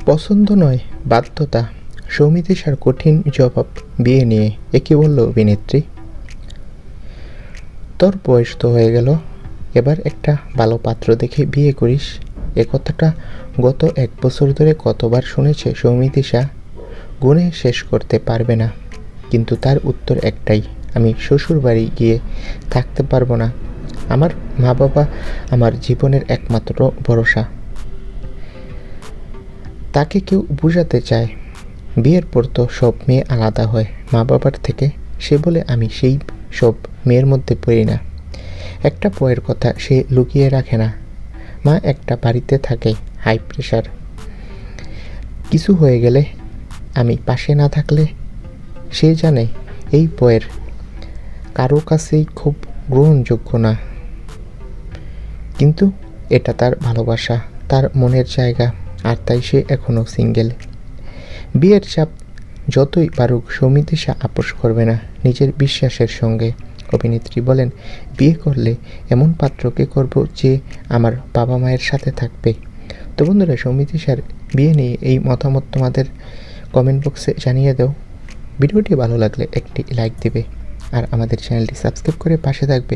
পছন্দ নয়, বাধ্যতা। সৌমিত্রিষার কঠিন জবাব বিয়ে নিয়ে। একে বলল অভিনেত্রী। তোর বয়স তো হয়ে গেল, এবার একটা ভালো পাত্র দেখে বিয়ে করিস। এ কথাটা গত 1 বছর ধরে কতবার শুনেছে সৌমিত্রিষা, গুণে শেষ করতে পারবে না। কিন্তু তার উত্তর একটাই, আমি শ্বশুর বাড়ি গিয়ে থাকতে পারবো না। আমার মা বাবা আমার জীবনের একমাত্র ভরসা। তাকে কেউ বোঝাতে চায় বিয়ের পর তো সব মেয়ে আলাদা হয় মা বাবার থেকে। সে বলে আমি সেই সব মেয়ের মধ্যে পড়ি না। একটা বউয়ের কথা সে লুকিয়ে রাখে না। মা একটা বাড়িতে থাকে, হাই প্রেশার। কিছু হয়ে গেলে আমি পাশে না থাকলে সে জানে এই বউয়ের কারো কাছেই খুব গ্রহণযোগ্য না। কিন্তু এটা তার ভালোবাসা, তার মনের জায়গা, আর তাই সে এখনও সিঙ্গেল। বিয়ের চাপ যতই পারুক সৌমিত্রিষা আপোষ করবে না নিজের বিশ্বাসের সঙ্গে। অভিনেত্রী বলেন, বিয়ে করলে এমন পাত্রকে করব যে আমার বাবা মায়ের সাথে থাকবে। তো বন্ধুরা, সৌমিত্রিষার বিয়ে নিয়ে এই মতামত তোমাদের কমেন্ট বক্সে জানিয়ে দাও। ভিডিওটি ভালো লাগলে একটি লাইক দেবে আর আমাদের চ্যানেলটি সাবস্ক্রাইব করে পাশে থাকবে।